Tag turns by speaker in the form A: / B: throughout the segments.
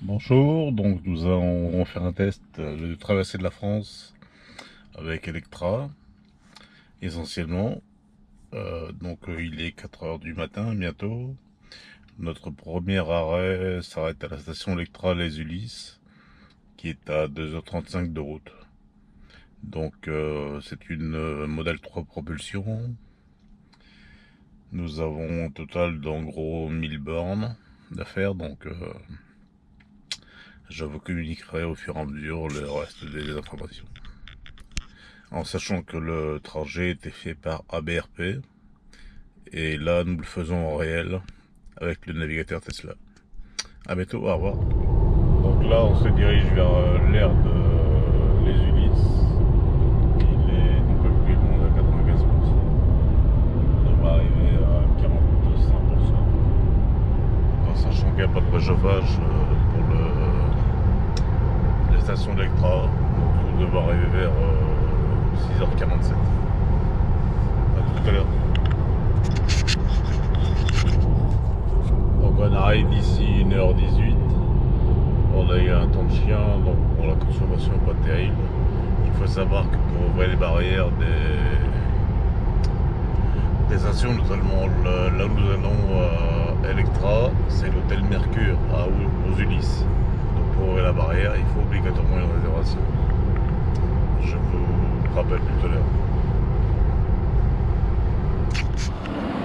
A: Bonjour, donc nous allons faire un test de traversée de la France avec Electra, essentiellement. Il est 4 heures du matin bientôt. Notre premier arrêt s'arrête à la station Electra Les Ulysses, qui est à 2h35 de route. C'est une modèle 3 propulsion. Nous avons au total d'en gros 1000 bornes d'affaires, je vous communiquerai au fur et à mesure le reste des informations. En sachant que le trajet était fait par ABRP, et là nous le faisons en réel avec le navigateur Tesla. A bientôt, au revoir. Donc là on se dirige vers l'aire de Les Ulysses. Il est donc actuellement à 95%. On devrait arriver à 45%. En sachant qu'il n'y a pas de préchauffage pour la station d'Electra. Donc on devrait arriver vers 6h47. A tout à l'heure. Donc on arrive d'ici 1h18. On a eu un temps de chien, donc pour la consommation pas terrible. Il faut savoir que pour ouvrir les barrières des stations, notamment là où nous allons à Electra, c'est l'hôtel Mercure aux Ulysses. Donc pour ouvrir la barrière, il faut obligatoirement une réservation. Je vous rappelle tout à l'heure.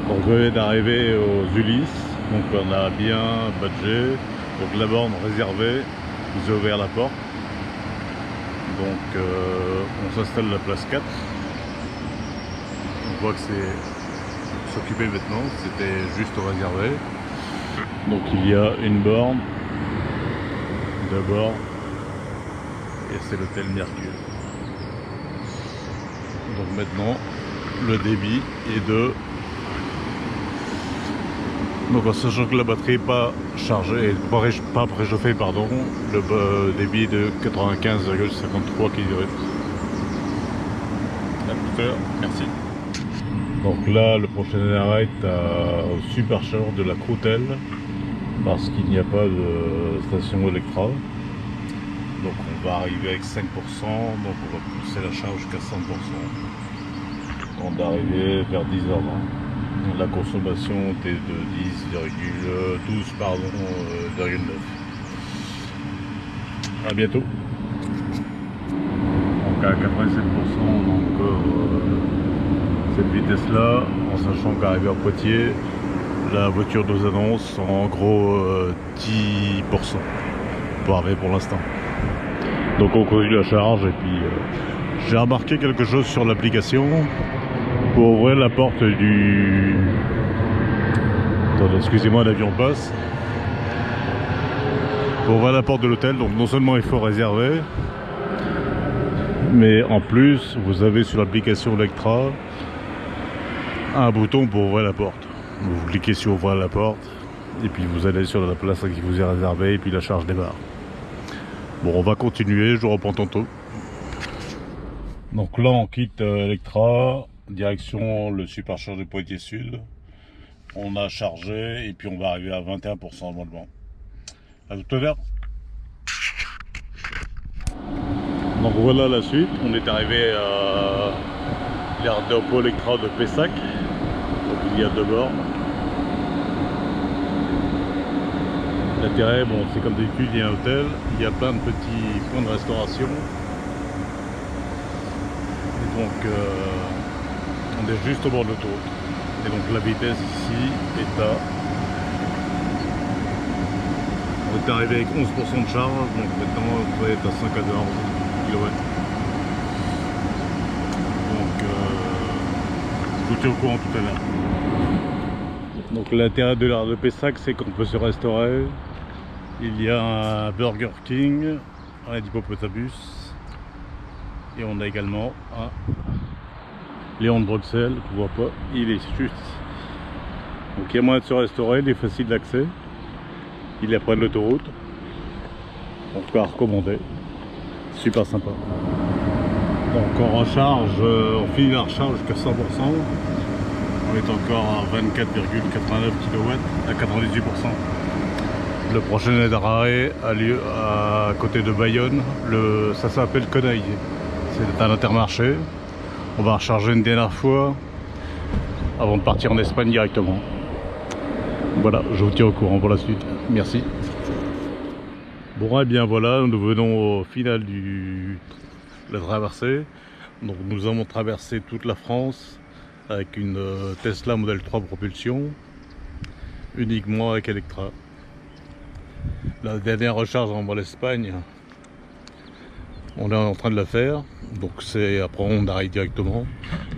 A: Donc je viens d'arriver aux Ulysses, donc on a bien badgé, donc la borne réservée, vous avez ouvert la porte, donc on s'installe à la place 4, on voit que c'est s'occuper maintenant, c'était juste réservé, donc il y a une borne, deux bornes, et c'est l'hôtel Mercure. Donc maintenant le débit est de... Donc en sachant que la batterie n'est pas chargée, pas préchauffée, pardon, le débit est de 95,53 kg. À tout à l'heure, merci. Donc là, le prochain arrêt est au superchargeur de la Croutelle, parce qu'il n'y a pas de station Electra. Donc on va arriver avec 5%, donc on va pousser la charge jusqu'à 100%. On va arriver vers 10h20. La consommation était de 10,12 pardon, 9. A bientôt. Donc à 87%, donc cette vitesse là, en sachant qu'arrivé à Poitiers, la voiture nous annonce en gros 10% pour arriver pour l'instant. Donc on continue la charge et puis j'ai remarqué quelque chose sur l'application. Pour ouvrir la porte du... Attendez, excusez-moi, l'avion passe. Pour ouvrir la porte de l'hôtel, donc non seulement il faut réserver, mais en plus vous avez sur l'application Electra un bouton pour ouvrir la porte. Vous cliquez sur ouvrir la porte et puis vous allez sur la place qui vous est réservée et puis la charge démarre. Bon, on va continuer, je reprends tantôt. Donc là on quitte Electra, direction le superchargeur de Poitiers Sud. On a chargé et puis on va arriver à 21% normalement. À tout à l'heure. Donc voilà la suite. On est arrivé à l'aire de repos Electra de Pessac. Donc il y a deux bornes. L'intérêt, bon, c'est comme d'habitude, il y a un hôtel. Il y a plein de petits points de restauration. Et donc on est juste au bord de l'autoroute. Et donc la vitesse ici est à... On est arrivé avec 11% de charge, donc maintenant on doit être à 114 kW. Donc je vous tiens au courant tout à l'heure. Donc l'intérêt de l'aire de Pessac, c'est qu'on peut se restaurer. Il y a un Burger King, un Hippopotamus, et on a également un Léon de Bruxelles, qu'on voit pas, il est juste. Donc il y a moyen de se restaurer, il est facile d'accès, il est près de l'autoroute, donc à recommander, super sympa. Donc on recharge, on finit la recharge jusqu'à 100%, on est encore à 24,89 kW à 98%. Le prochain arrêt a lieu à côté de Bayonne. Ça s'appelle Conaille. C'est un intermarché. On va recharger une dernière fois avant de partir en Espagne directement. Voilà, je vous tiens au courant pour la suite. Merci. Bon, et bien voilà, nous venons au final de la traversée. Donc nous avons traversé toute la France avec une Tesla Model 3 propulsion, uniquement avec Electra. La dernière recharge en l'Espagne, on est en train de la faire, donc c'est après on arrive directement.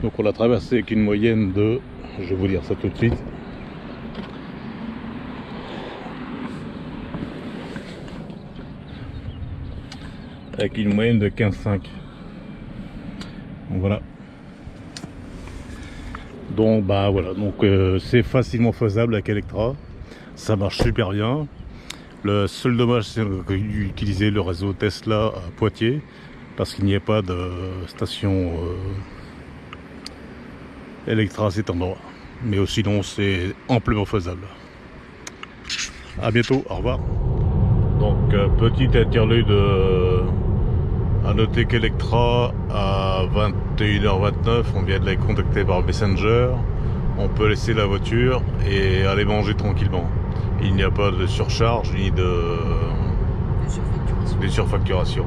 A: Donc on l'a traversé avec une moyenne de, je vais vous dire ça tout de suite, avec une moyenne de 15,5. Donc voilà. Donc bah voilà, donc c'est facilement faisable avec Electra, ça marche super bien. Le seul dommage, c'est d'utiliser le réseau Tesla à Poitiers, parce qu'il n'y a pas de station Electra à cet endroit. Mais sinon, c'est amplement faisable. A bientôt, au revoir. Donc, petite interlude à noter qu'Electra, à 21h29, on vient de la contacter par Messenger. On peut laisser la voiture et aller manger tranquillement. Il n'y a pas de surcharge ni de surfacturation.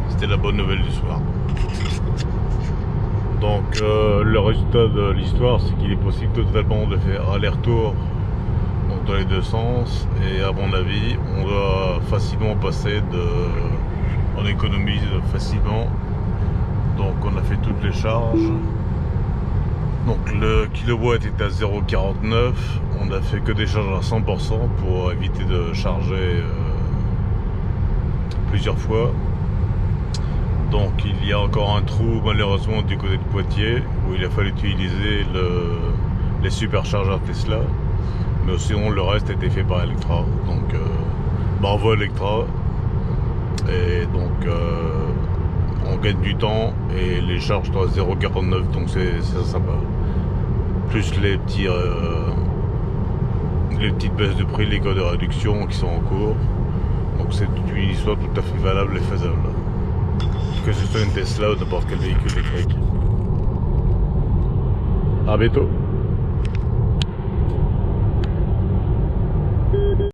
A: C'était la bonne nouvelle du soir. Donc le résultat de l'histoire, c'est qu'il est possible totalement de faire aller-retour dans les deux sens, et à mon avis on doit facilement passer on économise facilement. Donc on a fait toutes les charges. Donc le kilowatt est à 0,49. On a fait que des charges à 100% pour éviter de charger plusieurs fois. Donc il y a encore un trou malheureusement du côté de Poitiers où il a fallu utiliser les superchargeurs Tesla. Mais sinon le reste a été fait par Electra. Donc bravo Electra. Et donc on gagne du temps et les charges sont à 0,49, donc c'est sympa. Plus les petites baisses de prix, les codes de réduction qui sont en cours. Donc c'est une histoire tout à fait valable et faisable. Que ce soit une Tesla ou n'importe quel véhicule électrique. A bientôt.